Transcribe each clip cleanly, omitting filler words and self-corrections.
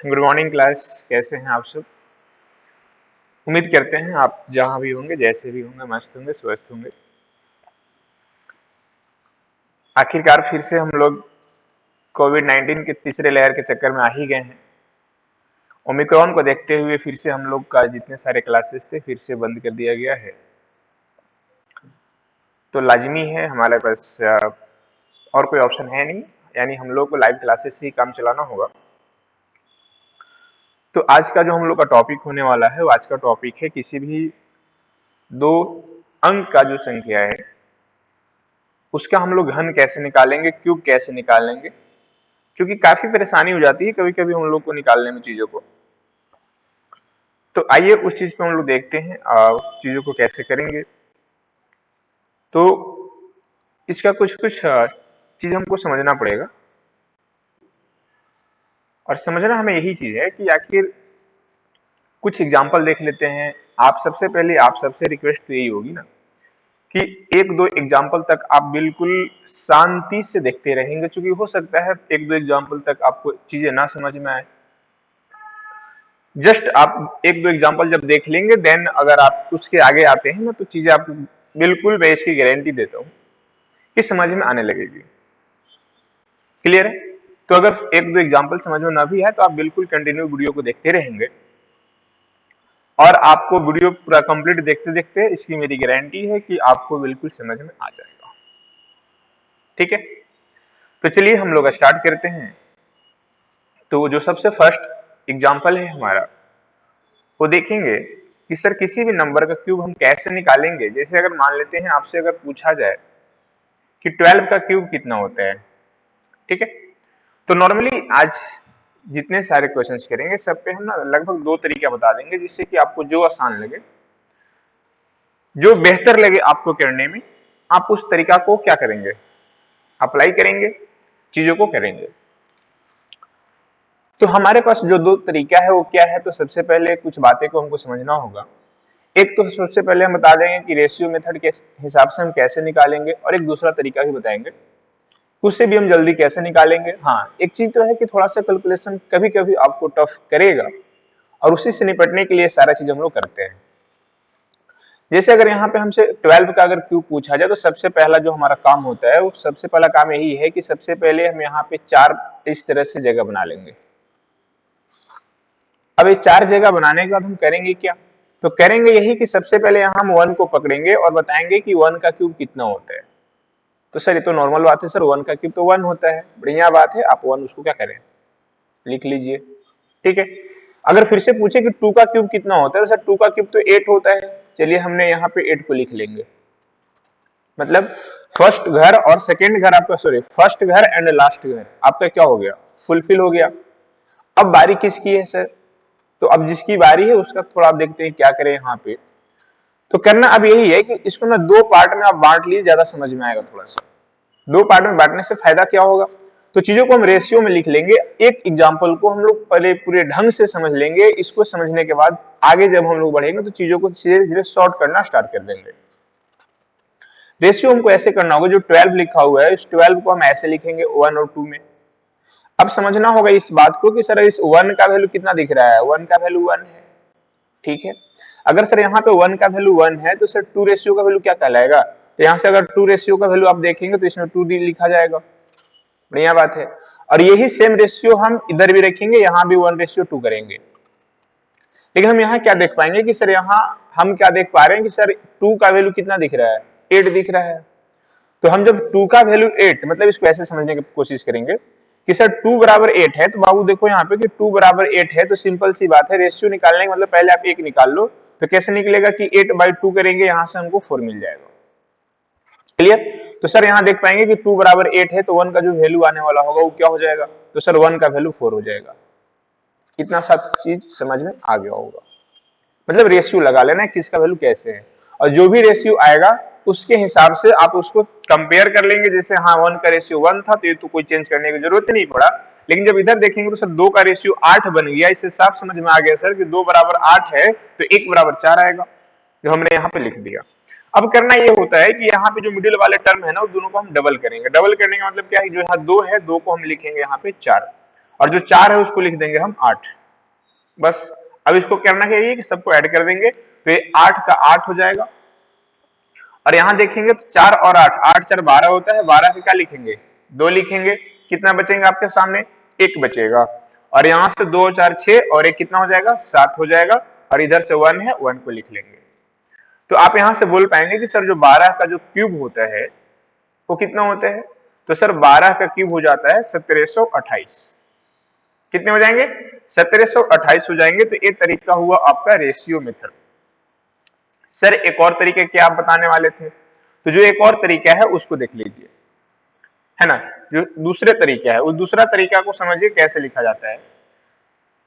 Good morning class. कैसे हैं आप सब? उम्मीद करते हैं आप जहां भी होंगे, जैसे भी होंगे, मस्त होंगे, स्वस्थ होंगे। आखिरकार फिर से हम लोग कोविड-19 के तीसरे लहर के चक्कर में आ ही गए हैं। ओमिक्रॉन को देखते हुए फिर से हम लोग का जितने सारे क्लासेस थे फिर से बंद कर दिया गया है। तो लाजमी है हमारे पास और कोई ऑप्शन है नहीं, यानी हम लोग को लाइव क्लासेस से ही काम चलाना होगा। तो आज का जो हम लोग का टॉपिक होने वाला है वो आज का टॉपिक है किसी भी दो अंक का जो संख्या है उसका हम लोग घन कैसे निकालेंगे, क्यूब कैसे निकालेंगे, क्योंकि काफी परेशानी हो जाती है कभी कभी हम लोग को निकालने में चीजों को। तो आइए उस चीज पे हम लोग देखते हैं चीजों को कैसे करेंगे। तो इसका कुछ कुछ चीज हमको समझना पड़ेगा, और समझना हमें यही चीज है कि आखिर कुछ एग्जाम्पल देख लेते हैं। आप सबसे रिक्वेस्ट तो यही होगी ना कि एक दो एग्जाम्पल तक आप बिल्कुल शांति से देखते रहेंगे, क्योंकि हो सकता है एक दो एग्जाम्पल तक आपको चीजें ना समझ में आए। जस्ट आप एक दो एग्जाम्पल जब देख लेंगे देन अगर आप उसके आगे आते हैं ना तो चीजें आपको बिल्कुल मैं इसकी गारंटी देता हूँ कि समझ में आने लगेगी। क्लियर है? तो अगर एक दो एग्जाम्पल समझ में ना भी है तो आप बिल्कुल कंटिन्यू वीडियो को देखते रहेंगे, और आपको वीडियो पूरा कंप्लीट देखते देखते इसकी मेरी गारंटी है कि आपको बिल्कुल समझ में आ जाएगा। ठीक है, तो चलिए हम लोग स्टार्ट करते हैं। तो जो सबसे फर्स्ट एग्जांपल है हमारा, वो देखेंगे कि सर किसी भी नंबर का क्यूब हम कैसे निकालेंगे। जैसे अगर मान लेते हैं आपसे अगर पूछा जाए कि 12 का क्यूब कितना होता है, ठीक है, तो नॉर्मली आज जितने सारे क्वेश्चंस करेंगे सब पे हम ना लगभग दो तरीका बता देंगे, जिससे कि आपको जो आसान लगे, जो बेहतर लगे आपको करने में, आप उस तरीका को क्या करेंगे, अप्लाई करेंगे, चीजों को करेंगे। तो हमारे पास जो दो तरीका है वो क्या है, तो सबसे पहले कुछ बातें को हमको समझना होगा। एक तो सबसे पहले हम बता देंगे कि रेशियो मेथड के हिसाब से हम कैसे निकालेंगे, और एक दूसरा तरीका भी बताएंगे उससे भी हम जल्दी कैसे निकालेंगे। हाँ, एक चीज तो है कि थोड़ा सा कैलकुलेशन कभी कभी आपको टफ करेगा, और उसी से निपटने के लिए सारा चीज हम लोग करते हैं। जैसे अगर यहाँ पे हमसे 12 का अगर क्यूब पूछा जाए तो सबसे पहला जो हमारा काम होता है वो सबसे पहला काम यही है कि सबसे पहले हम यहाँ पे चार इस तरह से जगह बना लेंगे। अब ये चार जगह बनाने के बाद हम करेंगे क्या, तो करेंगे यही कि सबसे पहले यहाँ हम 1 को पकड़ेंगे और बताएंगे कि 1 का क्यूब कितना होता है। तो सर ये तो नॉर्मल बात है सर, 1 का क्यूब तो 1 होता है। बढ़िया बात है, आप 1 उसको क्या करें, लिख लीजिए। ठीक है, अगर फिर से पूछे कि 2 का क्यूब कितना होता है, तो सर 2 का क्यूब तो 8 होता है। चलिए हमने यहाँ पे 8 को लिख लेंगे। मतलब फर्स्ट घर और सेकेंड घर आपका, सॉरी फर्स्ट घर एंड लास्ट घर आपका क्या हो गया, फुलफिल हो गया। अब बारी किसकी है सर, तो अब जिसकी बारी है उसका थोड़ा आप देखते हैं क्या करें यहाँ पे। तो करना अब यही है कि इसको ना दो पार्ट में आप बांट लीजिए, ज्यादा समझ में आएगा। थोड़ा सा दो पार्ट में बांटने से फायदा क्या होगा, तो चीजों को हम रेशियो में लिख लेंगे। एक एग्जाम्पल को हम लोग पहले पूरे ढंग से समझ लेंगे, इसको समझने के बाद आगे जब हम लोग बढ़ेंगे तो चीजों को धीरे धीरे शॉर्ट करना स्टार्ट कर देंगे। रेशियो हमको ऐसे करना होगा, जो 12 लिखा हुआ है इस 12 को हम ऐसे लिखेंगे 1 और 2 में। अब समझना होगा इस बात को कि सर इस 1 का वैल्यू कितना दिख रहा है, 1 का वैल्यू 1 है। ठीक है, अगर सर यहाँ पे 1 का वैल्यू 1 है तो सर 2 रेशियो का वैल्यू क्या कहलाएगा, तो यहाँ से अगर 2 रेशियो का वैल्यू आप देखेंगे तो इसमें 2D लिखा जाएगा। बढ़िया बात है, और यही सेम रेशियो हम इधर भी रखेंगे, यहाँ भी 1:2 करेंगे। लेकिन हम यहाँ क्या देख पाएंगे कि सर यहाँ हम क्या देख पा रहे हैं कि सर 2 का वैल्यू कितना दिख रहा है, 8 दिख रहा है। तो हम जब 2 का वैल्यू 8, मतलब इसको ऐसे समझने की कोशिश करेंगे कि सर 2 बराबर 8 है, तो बाबू देखो यहाँ पे कि 2 बराबर 8 है, तो सिंपल सी बात है रेशियो निकालने का मतलब पहले आप 1 निकाल लो। तो कैसे निकलेगा कि 8/2 करेंगे, यहाँ से हमको 4 मिल जाएगा। क्लियर? तो सर यहाँ देख पाएंगे कि 2 बराबर 8 है, तो 1 का जो वैल्यू आने वाला होगा वो क्या हो जाएगा, तो सर 1 का वैल्यू 4 हो जाएगा। इतना सब चीज समझ में आ गया होगा। मतलब रेशियो लगा लेना है किसका वैल्यू कैसे है, और जो भी रेशियो आएगा उसके हिसाब से आप उसको कंपेयर कर लेंगे। जैसे हाँ 1 का रेशियो 1 था तो ये तो कोई चेंज करने की जरूरत ही नहीं पड़ा, लेकिन जब इधर देखेंगे तो सर 2 का रेशियो 8 बन गया। इससे साफ समझ में आ गया सर कि 2 बराबर 8 है तो 1 बराबर 4 आएगा, जो हमने यहाँ पे लिख दिया। अब करना ये होता है कि यहाँ पे जो मिडिल वाले टर्म है ना, वो दोनों को हम डबल करेंगे। डबल करने का मतलब क्या है, जो यहाँ 2 है 2 को हम लिखेंगे यहाँ पे 4, और जो 4 है उसको लिख देंगे हम 8। बस अब इसको करना क्या है कि सबको ऐड कर देंगे, तो ये 8 का 8 हो जाएगा। और यहां देखेंगे तो 4 और 8, 8 4 12 होता है, 12 के क्या लिखेंगे 2 लिखेंगे, कितना बचेगा आपके सामने 1 बचेगा। और यहां से 2 4 6 और 1 कितना हो जाएगा 7 हो जाएगा, और इधर से 1 है 1 को लिख लेंगे। तो आप यहां से बोल पाएंगे कि सर जो 12 का जो क्यूब होता है वो कितना होता है, तो सर 12 का क्यूब हो जाता है 1728। कितने हो जाएंगे 1728 हो जाएंगे। तो ये तरीका हुआ आपका रेशियो मेथड। सर एक और तरीके क्या आप बताने वाले थे, तो जो एक और तरीका है उसको देख लीजिए, है ना। जो दूसरे तरीका है उस दूसरा तरीका को समझिए कैसे लिखा जाता है।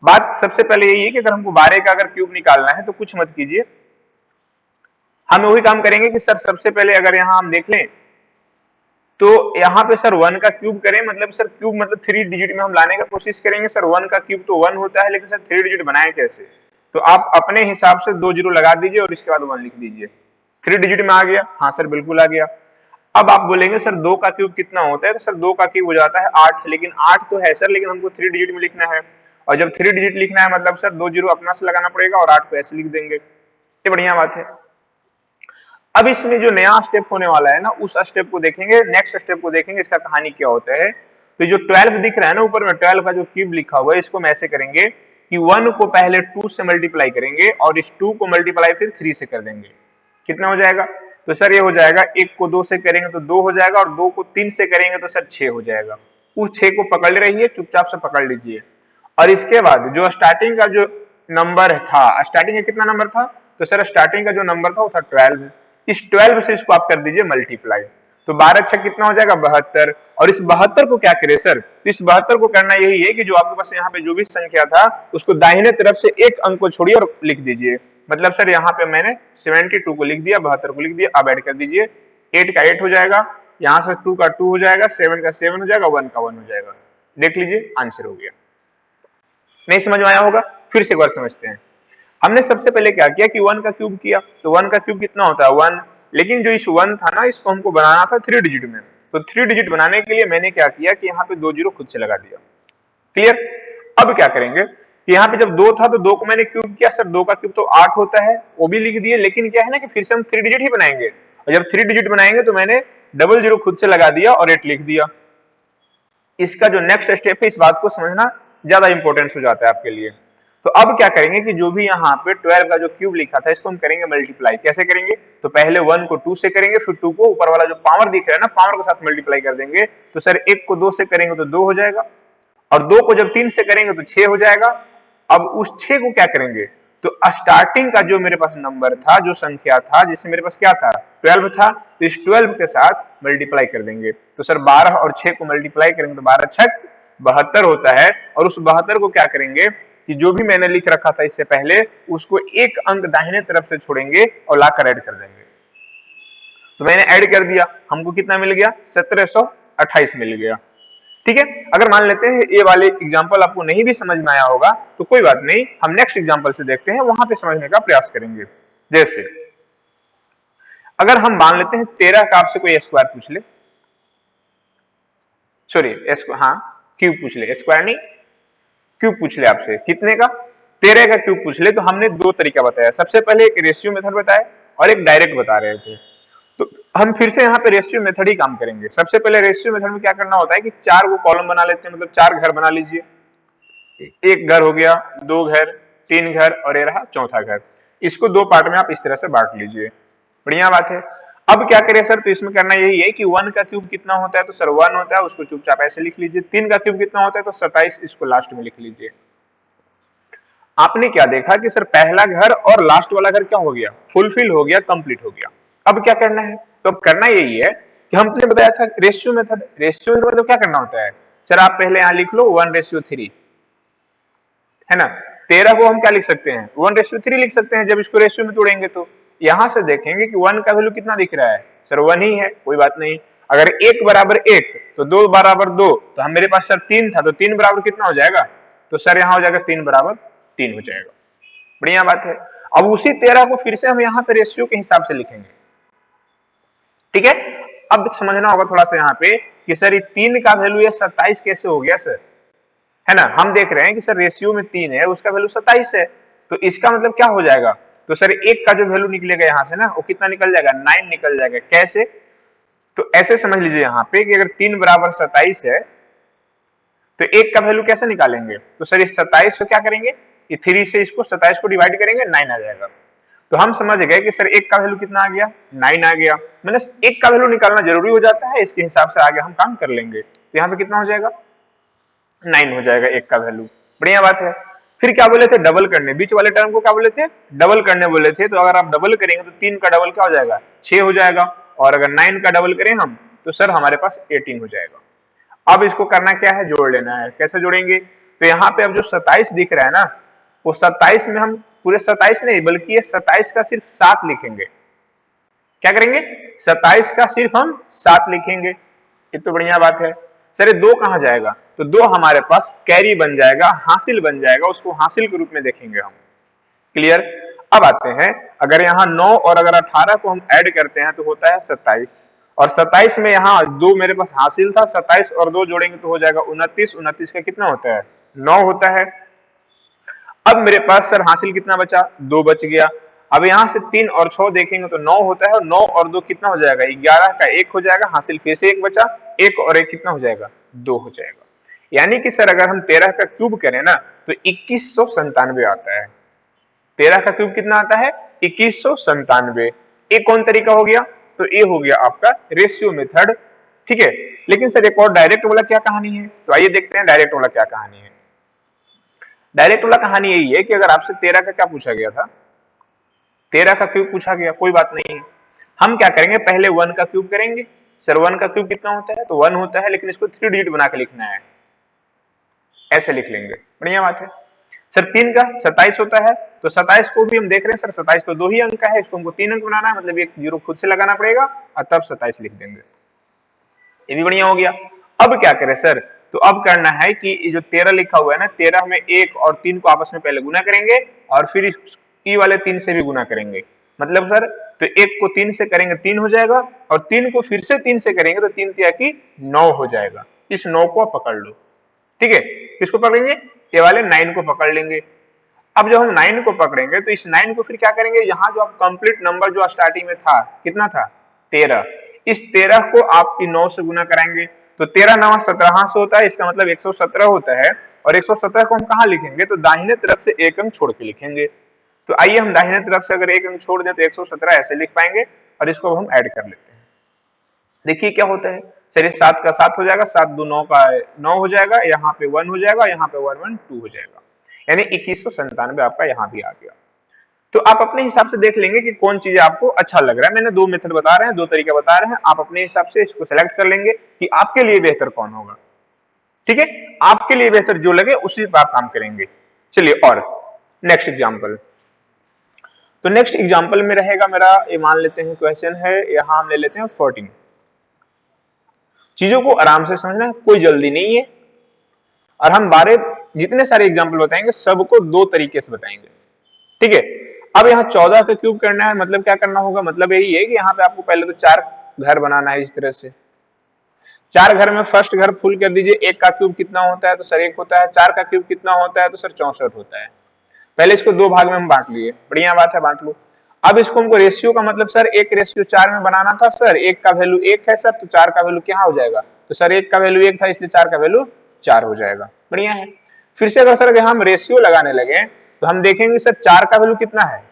बात सबसे पहले यही है कि अगर हमको 12 का अगर क्यूब निकालना है तो कुछ मत कीजिए, हम वही काम करेंगे कि सर सबसे पहले अगर यहां हम देख लें तो यहाँ पे सर 1 का क्यूब करें, मतलब सर क्यूब मतलब 3 डिजिट में हम लाने का कोशिश करेंगे। सर 1 का क्यूब तो 1 होता है, लेकिन सर 3 डिजिट बनाए कैसे, तो आप अपने हिसाब से 2 जीरो लगा दीजिए और इसके बाद 1 लिख दीजिए। 3 डिजिट में आ गया, हाँ सर बिल्कुल आ गया। अब आप बोलेंगे सर 2 का क्यूब कितना होता है, तो सर 2 का क्यूब हो जाता है 8, लेकिन 8 तो है सर, लेकिन हमको 3 डिजिट में लिखना है, और जब 3 डिजिट लिखना है मतलब सर 2 जीरो अपना से लगाना पड़ेगा और 8 को ऐसे लिख देंगे। ये बढ़िया बात है। अब इसमें जो नया स्टेप होने वाला है ना, उस स्टेप को देखेंगे, नेक्स्ट स्टेप को देखेंगे, इसका कहानी क्या होता है। तो जो 12 दिख रहा है ना ऊपर में, 12 का जो क्यूब लिखा हुआ है, इसको हम ऐसे करेंगे कि 1 को पहले 2 से मल्टीप्लाई करेंगे और इस 2 को मल्टीप्लाई फिर 3 से कर देंगे। कितना हो जाएगा, तो सर ये हो जाएगा 1 को 2 से करेंगे तो 2 हो जाएगा, और 2 को 3 से करेंगे तो सर 6 हो जाएगा। उस 6 को पकड़ रहिए, चुपचाप से पकड़ लीजिए। और इसके बाद जो स्टार्टिंग का जो नंबर था, स्टार्टिंग का कितना नंबर था, तो सर स्टार्टिंग का जो नंबर था वो था 12। इस 12 से इसको आप कर दीजिए मल्टीप्लाई, तो 12 छह कितना हो जाएगा 72। और इस 72 को क्या करें सर, तो इस 72 को करना यही है कि जो आपके पास यहाँ पे जो भी संख्या था उसको दाहिने तरफ से एक अंक को छोड़िए और लिख दीजिए। मतलब सर यहाँ पे मैंने 72 को लिख दिया, 72 को लिख दिया। अब ऐड कर दीजिए, 8 का 8 हो जाएगा, यहाँ से 2 का 2 हो जाएगा, 7 का 7 हो जाएगा, 1 का 1 हो जाएगा। देख लीजिए आंसर हो गया। नहीं समझ में आया होगा, फिर से एक बार समझते हैं। हमने सबसे पहले क्या किया कि 1 का क्यूब किया, तो 1 का क्यूब कितना होता है 1, लेकिन जो इस 1 था ना इसको हमको बनाना था 3 डिजिट में। तो 3 डिजिट बनाने के लिए मैंने क्या किया कि यहाँ पे 2 जीरो खुद से लगा दिया। क्लियर। अब क्या करेंगे कि यहाँ पे जब 2 था तो 2 को मैंने क्यूब किया, सर 2 का क्यूब तो 8 होता है, वो भी लिख दिए। लेकिन क्या है ना कि फिर से हम 3 डिजिट ही बनाएंगे, और जब 3 डिजिट बनाएंगे तो मैंने डबल जीरो खुद से लगा दिया और 8 लिख दिया। इसका जो नेक्स्ट स्टेप है इस बात को समझना ज्यादा इंपॉर्टेंस हो जाता है आपके लिए। तो अब क्या करेंगे कि जो भी यहाँ पे 12 का जो क्यूब लिखा था इसको हम करेंगे मल्टीप्लाई। कैसे करेंगे, तो पहले 1 को 2 से करेंगे, फिर 2 को ऊपर वाला जो पावर दिख रहा है ना पावर के साथ मल्टीप्लाई कर देंगे। तो सर 1 को 2 से करेंगे तो 2 हो जाएगा, और 2 को जब 3 से करेंगे तो 6 हो जाएगा। अब उस 6 को क्या करेंगे, तो स्टार्टिंग का जो मेरे पास नंबर था, जो संख्या था जिससे मेरे पास क्या था 12 था, तो इस 12 के साथ मल्टीप्लाई कर देंगे। तो सर 12 और 6 को मल्टीप्लाई करेंगे तो 12 छक 72 होता है। और उस 72 को क्या करेंगे कि जो भी मैंने लिख रखा था इससे पहले उसको एक अंक दाहिने तरफ से छोड़ेंगे और लाकर ऐड कर देंगे। तो मैंने ऐड कर दिया, हमको कितना मिल गया 1728 मिल गया। ठीक है। अगर मान लेते हैं ये वाले एग्जाम्पल आपको नहीं भी समझ में आया होगा तो कोई बात नहीं, हम नेक्स्ट एग्जाम्पल से देखते हैं, वहां पे समझने का प्रयास करेंगे। जैसे अगर हम मान लेते हैं 13 का आपसे कोई स्क्वायर पूछ ले, सॉरी हाँ क्यूब पूछ ले, स्क्वायर नहीं क्यूब पूछ ले आपसे, कितने का 13 का क्यूब पूछ ले, तो हमने दो तरीका बताया। सबसे पहले एक रेशियो मेथड बताया और एक डायरेक्ट बता रहे थे। तो हम फिर से यहाँ पे रेशियो मेथड ही काम करेंगे। सबसे पहले रेशियो मेथड में क्या करना होता है कि 4 को कॉलम बना लेते हैं, मतलब 4 घर बना लीजिए। एक घर हो गया, 2 घर, 3 घर और ये रहा चौथा घर। इसको 2 पार्ट में आप इस तरह से बांट लीजिए, बढ़िया बात है। अब क्या करें सर, तो इसमें करना यही है कि 1 का क्यूब कितना होता है, तो सर 1 होता है, उसको चुपचाप ऐसे लिख लीजिए। 3 का क्यूब कितना होता है, तो 27, इसको लास्ट में लिख लीजिए। आपने क्या देखा कि सर पहला घर और लास्ट वाला घर क्या हो गया, फुलफिल हो गया, कंप्लीट हो गया। अब क्या करना है, तो अब करना यही है कि हमने बताया था रेशियो मेथड। रेशियो मेथड तो क्या करना होता है सर, आप पहले यहां लिख लो 1:3, है ना। 13 को हम क्या लिख सकते हैं 1:3 लिख सकते हैं जब इसको रेशियो में तोड़ेंगे। तो यहां से देखेंगे कि 1 का वैल्यू कितना दिख रहा है सर 1 ही है, कोई बात नहीं। अगर 1 बराबर 1 तो 2 बराबर 2, तो हम मेरे पास सर 3 था, तो 3 बराबर कितना हो जाएगा, तो सर यहां हो जाएगा 3 बराबर 3 हो जाएगा, बढ़िया बात है। अब उसी 13 को फिर से हम यहाँ पे रेशियो के हिसाब से लिखेंगे, ठीक है। अब समझना होगा थोड़ा सा यहाँ पे कि सर ये 3 का वैल्यू 27 कैसे हो गया सर, है ना। हम देख रहे हैं कि सर रेशियो में 3 है, उसका वैल्यू 27 है, तो इसका मतलब क्या हो जाएगा, तो सर एक का जो वैल्यू निकलेगा यहाँ से ना, वो कितना निकल जाएगा, 9 निकल जाएगा। कैसे, तो ऐसे समझ लीजिए यहाँ पे कि अगर 3 बराबर 27 है तो एक का वैल्यू कैसे निकालेंगे, तो सर इस 27 को क्या करेंगे, ये 3 से इसको 27 को डिवाइड करेंगे, 9 आ जाएगा। तो हम समझ गए कि सर एक का वैल्यू कितना आ गया, 9 आ गया। मैंने एक का वैल्यू निकालना जरूरी हो जाता है, इसके हिसाब से आगे हम काम कर लेंगे। तो यहाँ पे कितना हो जाएगा, 9 हो जाएगा एक का वैल्यू। बढ़िया बात है। फिर क्या बोले थे, डबल करने, बीच वाले टर्म को क्या बोले थे, डबल करने बोले थे। तो अगर आप डबल करेंगे तो 3 का डबल क्या हो जाएगा, 6 हो जाएगा, और अगर 9 का डबल करें हम तो सर हमारे पास 18 हो जाएगा। अब इसको करना क्या है, जोड़ लेना है। कैसे जोड़ेंगे, तो यहाँ पे अब जो 27 दिख रहा है ना, वो 27 में हम पूरे 27 नहीं बल्कि ये 27 का सिर्फ 7 लिखेंगे। क्या करेंगे, 27 का सिर्फ हम 7 लिखेंगे। ये तो बढ़िया बात है। सर ये 2 कहां जाएगा, तो 2 हमारे पास कैरी बन जाएगा, हासिल बन जाएगा, उसको हासिल के रूप में देखेंगे हम। क्लियर। अब आते हैं, अगर यहाँ 9 और अगर 18 को हम ऐड करते हैं तो होता है 27, और 27 में यहाँ 2 मेरे पास हासिल था, 27 और 2 जोड़ेंगे तो हो जाएगा 29। 29 का कितना होता है, 9 होता है। अब मेरे पास सर हासिल कितना बचा, 2 बच गया। अब यहाँ से 3 और 6 देखेंगे तो 9 होता है, और 9 और 2 कितना हो जाएगा, 11 का 1 हो जाएगा, हासिल फिर से 1 बचा, 1 और 1 कितना हो जाएगा, 2 हो जाएगा। यानी कि सर अगर हम 13 का क्यूब करें ना तो 2197 आता है। 13 का क्यूब कितना आता है, 2197। ये कौन तरीका हो गया, तो ये हो गया आपका रेशियो मेथड। ठीक है। लेकिन सर एक और डायरेक्ट वाला क्या कहानी है, तो आइए देखते हैं डायरेक्ट वाला क्या कहानी है। डायरेक्ट वाला कहानी यही है कि अगर आपसे 13 का क्या पूछा गया था, 13 का क्यूब पूछा गया, कोई बात नहीं है, हम क्या करेंगे, पहले 1 का क्यूब करेंगे। सर 1 का क्यूब कितना होता है, तो 1 होता है, लेकिन इसको 3 डिजिट बना के लिखना है, ऐसे लिख लेंगे। बढ़िया बात है। सर 3 का 27 होता है, तो 27 को भी हम देख रहे हैं, सर 27 तो 2 ही अंक का है, इसको हमको 3 अंक बनाना है, मतलब एक जीरो खुद से लगाना पड़ेगा और तब 27 लिख देंगे। ये भी बढ़िया हो गया। अब क्या करें सर, तो अब करना है कि ये जो 13 लिखा हुआ है ना, 13 में 1 और 3 को आपस में पहले गुना करेंगे और फिर ई वाले 3 से भी गुना करेंगे। मतलब सर तो 1 को 3 से करेंगे 3 हो जाएगा, और 3 को फिर से 3 से करेंगे तो 3 तिया की 9 हो जाएगा। इस 9 को आप पकड़ लो। ठीक है, किसको पकड़ेंगे, ये वाले 9 को पकड़ लेंगे। अब जब हम 9 को पकड़ेंगे तो इस 9 को फिर क्या करेंगे, यहाँ जो आप कंप्लीट नंबर जो स्टार्टिंग में था कितना था, 13, इस 13 को आप 9 से गुना कराएंगे, तो 13 9 17 से होता है, इसका मतलब 117 होता है। और 117 को हम कहाँ लिखेंगे, तो दाहिने तरफ से एक अंक छोड़ के लिखेंगे। तो आइए हम दाहिने तरफ से अगर एक अंक छोड़ दें तो 117 ऐसे लिख पाएंगे, और इसको हम ऐड कर लेते हैं। देखिए क्या होता है, चलिए 7 का 7 हो जाएगा, 7 2 9 का 9 हो जाएगा, यहाँ पे 1 हो जाएगा, यहाँ पे 1 1 2 हो जाएगा, यानी 2197 आपका यहाँ भी आ गया। तो आप अपने हिसाब से देख लेंगे कि कौन चीज आपको अच्छा लग रहा है। मैंने 2 मेथड बता रहे हैं, 2 तरीके बता रहे हैं, आप अपने हिसाब से इसको सेलेक्ट कर लेंगे कि आपके लिए बेहतर कौन होगा। ठीक है, आपके लिए बेहतर जो लगे उसी पर आप काम करेंगे। चलिए और नेक्स्ट एग्जाम्पल। तो नेक्स्ट एग्जाम्पल में रहेगा मेरा, ये मान लेते हैं क्वेश्चन है, यहां हम ले लेते हैं 14। चीजों को आराम से समझना है, कोई जल्दी नहीं है, और हम जितने सारे एग्जाम्पल बताएंगे सबको 2 तरीके से बताएंगे। ठीक है। अब यहाँ 14 का क्यूब करना है, मतलब क्या करना होगा, मतलब यही है कि यहाँ पे आपको पहले तो 4 घर बनाना है। इस तरह से 4 घर में फर्स्ट घर फुल कर दीजिए। 1 का क्यूब कितना होता है, तो सर 1 होता है। 4 का क्यूब कितना होता है, तो सर 64 होता है। पहले इसको 2 भाग में हम बांट लिए, बढ़िया बात है, बांट लो। अब इसको हमको रेशियो का मतलब सर 1:4 में बनाना था। सर 1 का वैल्यू 1 है सर, तो 4 का वैल्यू क्या हो जाएगा, तो सर 1 का वैल्यू 1 था, इसलिए 4 का वैल्यू 4 हो जाएगा। बढ़िया है। फिर से अगर सर हम रेशियो लगाने लगे तो हम देखेंगे सर 4 का वैल्यू कितना है,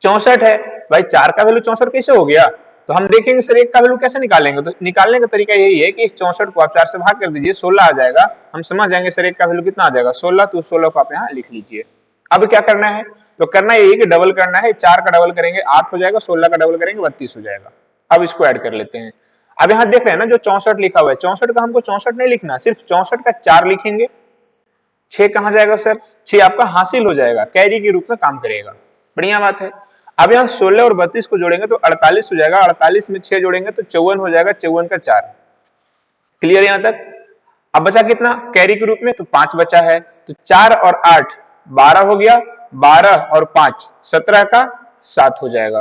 64 है। भाई 4 का वैल्यू 64 कैसे हो गया, तो हम देखेंगे सर 1 का वैल्यू कैसे निकालेंगे। तो निकालने का तरीका यही है कि इस 64 को आप 4 से भाग कर दीजिए, 16 आ जाएगा। हम समझ जाएंगे सर 1 का वैल्यू कितना आ जाएगा, 16। तो 16 को आप यहाँ लिख लीजिए। अब क्या करना है, तो करना यही कि डबल करना है। 4 का डबल करेंगे 8 हो जाएगा, 16 का डबल करेंगे 32 हो जाएगा। अब इसको ऐड कर लेते हैं। अब यहाँ देख रहे हैं ना, जो 64 लिखा हुआ है, 64 का हमको 64 नहीं लिखना, सिर्फ 64 का 4 लिखेंगे। 6 कहाँ जाएगा सर, 6 आपका हासिल हो जाएगा, कैरी के रूप में काम करेगा। बढ़िया बात है। अब यहाँ 16 और 32 को जोड़ेंगे तो 48 हो जाएगा, 48 में 6 जोड़ेंगे तो 54 हो जाएगा, 54 का 4। क्लियर यहाँ तक। अब बचा कितना कैरी के रूप में, तो 5 बचा है। तो 4 और 8 12 हो गया, 12 और 5 17 का 7 हो जाएगा।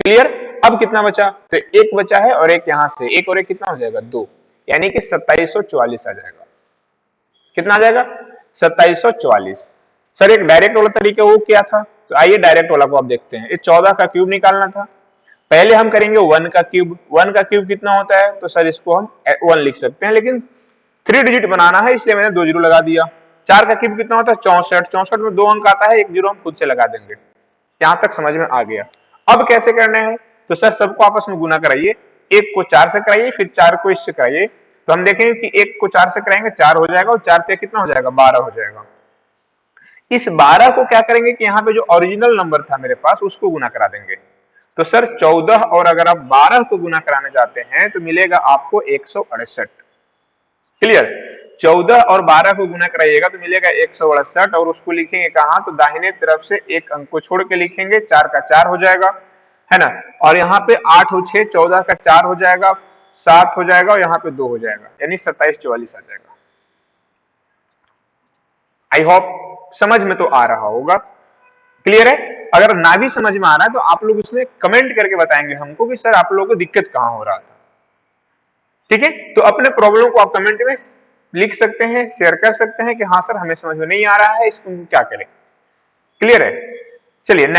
क्लियर। अब कितना बचा, तो 1 बचा है, और 1 यहाँ से 1 और 1 कितना हो जाएगा, 2, यानी कि 2744 आ जाएगा। कितना आ जाएगा 2744। सर एक डायरेक्ट वाला तरीका वो क्या था, तो आइए डायरेक्ट वाला को आप देखते हैं। इस 14 का क्यूब निकालना था, पहले हम करेंगे 1 का क्यूब। 1 का क्यूब कितना होता है, तो सर इसको हम 1 लिख सकते हैं, लेकिन 3 डिजिट बनाना है इसलिए मैंने 2 जीरो लगा दिया। 4 का क्यूब कितना होता है 64, 64 में 2 अंक आता है, 1 जीरो हम खुद से लगा देंगे। यहां तक समझ में आ गया। अब कैसे करना है, तो सर सबको आपस में गुना कराइए, 1 को 4 से कराइए, फिर 4 को इससे कराइए, तो हम देखेंगे कि 1 को 4 से कराएंगे 4 हो जाएगा, और 4 पे कितना हो जाएगा 12 हो जाएगा। इस 12 को क्या करेंगे कि यहाँ पे जो ओरिजिनल नंबर था मेरे पास उसको गुना करा देंगे। तो सर 14 और अगर आप 12 को गुना कराने जाते हैं तो मिलेगा आपको 168। क्लियर, 14 और 12 को गुना कराइएगा तो मिलेगा 168, और उसको लिखेंगे कहाँ, तो दाहिने तरफ से एक अंक को छोड़ के लिखेंगे, 4 का 4 हो जाएगा, है ना, और यहाँ पे 8 हो 6, 14 का 4 हो जाएगा, 7 हो जाएगा, और यहाँ पे 2 हो जाएगा, यानी 2744 आ जाएगा। आई होप समझ में तो आ रहा होगा, क्लियर है। अगर ना भी समझ में आ रहा है तो आप लोग उसमें कमेंट करके बताएंगे हमको कि सर आप लोगों को दिक्कत कहां हो रहा था। ठीक है, तो अपने प्रॉब्लम को आप कमेंट में लिख सकते हैं, शेयर कर सकते हैं कि हाँ सर हमें समझ में नहीं आ रहा है, इसको क्या करें। क्लियर है, चलिए।